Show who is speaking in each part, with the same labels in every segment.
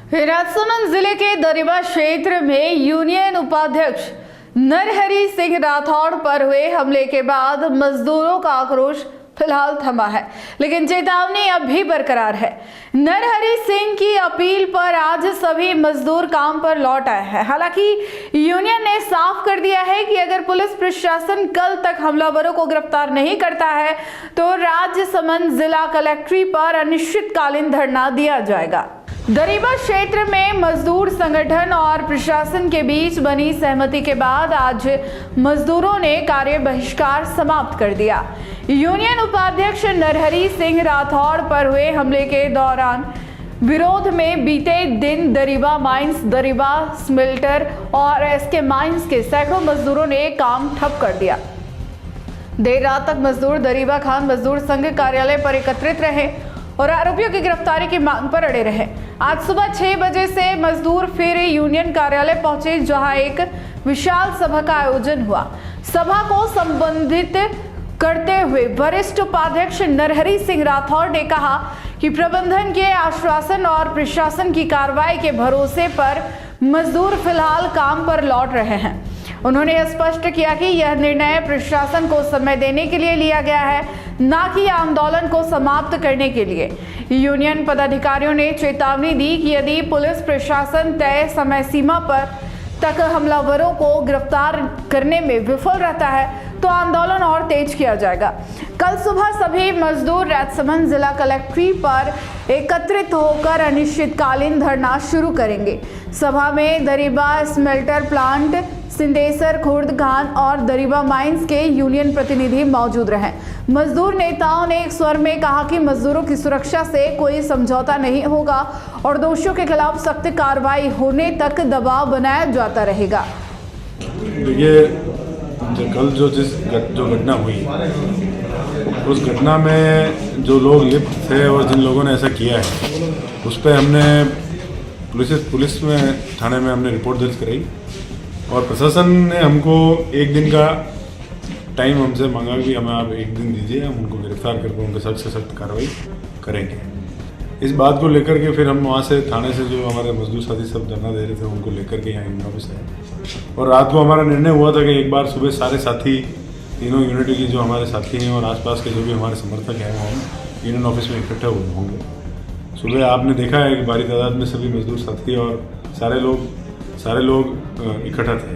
Speaker 1: राजसमंद जिले के दरिबा क्षेत्र में यूनियन उपाध्यक्ष नरहरि सिंह राठौड़ पर हुए हमले के बाद मजदूरों का आक्रोश फिलहाल थमा है, लेकिन चेतावनी अब भी बरकरार है। नरहरि सिंह की अपील पर आज सभी मजदूर काम पर लौट आए हैं। हालांकि यूनियन ने साफ कर दिया है कि अगर पुलिस प्रशासन कल तक हमलावरों को गिरफ्तार नहीं करता है तो राजसमंद जिला कलेक्ट्री पर अनिश्चितकालीन धरना दिया जाएगा। दरिबा क्षेत्र में मजदूर संगठन और प्रशासन के बीच बनी सहमति के बाद आज मजदूरों ने कार्य बहिष्कार समाप्त कर दिया। यूनियन उपाध्यक्ष नरहरि सिंह राठौड़ पर हुए हमले के दौरान विरोध में बीते दिन दरिबा माइंस, दरिबा स्मिल्टर और एसके माइंस के सैकड़ों मजदूरों ने काम ठप कर दिया। देर रात तक मजदूर दरिबा खान मजदूर संघ कार्यालय पर एकत्रित रहे और आरोपियों की गिरफ्तारी की मांग पर अड़े रहे। आज सुबह 6 बजे से मजदूर फिर यूनियन कार्यालय पहुंचे, जहां एक विशाल सभा का आयोजन हुआ। सभा को संबोधित करते हुए वरिष्ठ उपाध्यक्ष नरहरि सिंह राठौड़ ने कहा कि प्रबंधन के आश्वासन और प्रशासन की कार्रवाई के भरोसे पर मजदूर फिलहाल काम पर लौट रहे हैं। उन्होंने स्पष्ट किया कि यह निर्णय प्रशासन को समय देने के लिए लिया गया है, न कि आंदोलन को समाप्त करने के लिए। यूनियन पदाधिकारियों ने चेतावनी दी कि यदि पुलिस प्रशासन तय समय सीमा पर तक हमलावरों को गिरफ्तार करने में विफल रहता है तो आंदोलन और तेज किया जाएगा। कल सुबह सभी मजदूर राजसमंद जिला कलेक्ट्री पर एकत्रित होकर अनिश्चितकालीन धरना शुरू करेंगे। सभा में दरिबा स्मेल्टर प्लांट, सिंदेसर, खुर्द खान और दरिबा माइंस के यूनियन प्रतिनिधि मौजूद रहे। मजदूर नेताओं ने एक स्वर में कहा कि मजदूरों की सुरक्षा से कोई समझौता नहीं होगा और दोषियों के खिलाफ सख्त कार्रवाई होने तक दबाव बनाया जाता रहेगा।
Speaker 2: देखिए, कल जो घटना हुई उस घटना में जो लोग लिप्त थे और जिन लोगों ने ऐसा किया है उस पर हमने पुलिस में थाने में हमने रिपोर्ट दर्ज कराई और प्रशासन ने हमको एक दिन का टाइम हमसे मांगा कि हमें आप एक दिन दीजिए, हम उनको गिरफ्तार करके उनके सख्त से सख्त कार्रवाई करेंगे। इस बात को लेकर के फिर हम वहाँ से थाने से जो हमारे मजदूर साथी सब धरना दे रहे थे उनको लेकर के यहाँ यूनियन ऑफिस आए और रात को हमारा निर्णय हुआ था कि एक बार सुबह सारे साथी, तीनों यूनिटी के जो हमारे साथी हैं और आसपास के जो भी हमारे समर्थक हैं वो हम यूनियन ऑफिस में इकट्ठा हुए होंगे। सुबह आपने देखा है कि भारी तादाद में सभी मजदूर साथी और सारे लोग इकट्ठा थे।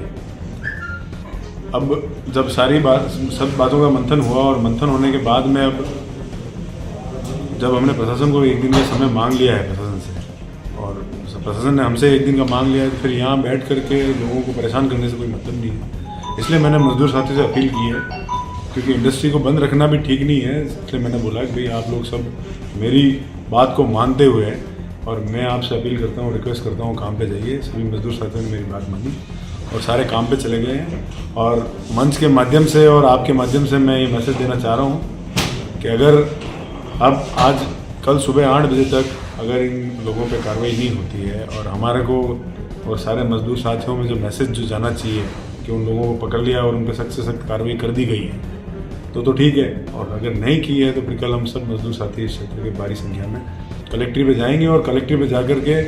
Speaker 2: अब जब सब बातों का मंथन हुआ और मंथन होने के बाद में अब जब हमने प्रशासन को एक दिन का समय मांग लिया है प्रशासन से और प्रशासन ने हमसे एक दिन का मांग लिया है, तो फिर यहाँ बैठ करके लोगों को परेशान करने से कोई मतलब नहीं है। इसलिए मैंने मजदूर साथी से अपील की है, क्योंकि इंडस्ट्री को बंद रखना भी ठीक नहीं है। इसलिए मैंने बोला कि भाई आप लोग सब मेरी बात को मानते हुए और मैं आपसे अपील करता हूँ, रिक्वेस्ट करता हूँ, काम पे जाइए। सभी मजदूर साथियों ने मेरी बात मानी और सारे काम पे चले गए हैं। और मंच के माध्यम से और आपके माध्यम से मैं ये मैसेज देना चाह रहा हूँ कि अगर अब आज कल सुबह 8 बजे तक अगर इन लोगों पे कार्रवाई नहीं होती है और हमारे को और सारे मजदूर साथियों में जो मैसेज जो जाना चाहिए कि उन लोगों को पकड़ लिया और उन पर सख्त से सख्त कार्रवाई कर दी गई है तो ठीक है, और अगर नहीं की है तो फिर कल हम सब मजदूर साथी इस क्षेत्र के भारी संख्या में कलेक्ट्री पे जाएंगे और कलेक्ट्री पे जाकर के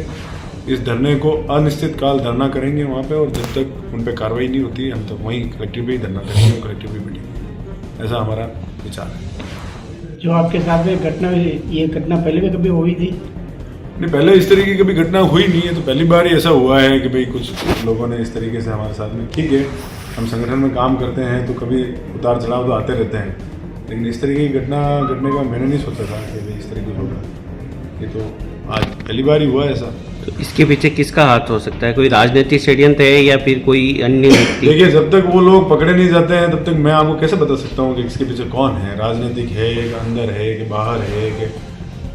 Speaker 2: इस धरने को अनिश्चित काल धरना करेंगे वहाँ पे, और जब तक उन पे कार्रवाई नहीं होती हम तक वहीं कलेक्ट्री पे ही धरना करेंगे और कलेक्ट्री पे बैठेंगे। ऐसा हमारा विचार है।
Speaker 3: जो आपके साथ में घटना हुई, ये घटना पहले भी कभी हुई थी?
Speaker 2: नहीं, पहले इस तरीके की कभी घटना हुई नहीं है, तो पहली बार ही ऐसा हुआ है कि भाई कुछ लोगों ने इस तरीके से हमारे साथ में। ठीक है, हम संगठन में काम करते हैं तो कभी उतार चढ़ाव तो आते रहते हैं, लेकिन इस तरीके की घटना घटने का मैंने नहीं सोचा था कि भाई इस तरीके होगा। ये तो आज पहली बार ही हुआ ऐसा।
Speaker 4: तो इसके पीछे किसका हाथ हो सकता है? कोई राजनीतिक षड्यंत्र है या फिर कोई अन्य व्यक्ति?
Speaker 2: देखिए, जब तक वो लोग पकड़े नहीं जाते हैं तब तक मैं आपको कैसे बता सकता हूँ कि इसके पीछे कौन है, राजनीतिक है कि अंदर है कि बाहर है कि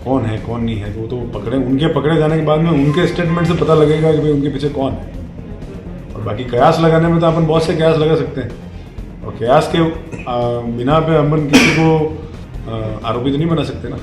Speaker 2: कौन है कौन नहीं है। तो उनके पकड़े जाने के बाद में उनके स्टेटमेंट से पता लगेगा कि भाई उनके पीछे कौन है। और बाकी कयास लगाने में तो अपन बहुत से कयास लगा सकते हैं और कयास के बिना पे अपन किसी को आरोपी तो नहीं बना सकते ना।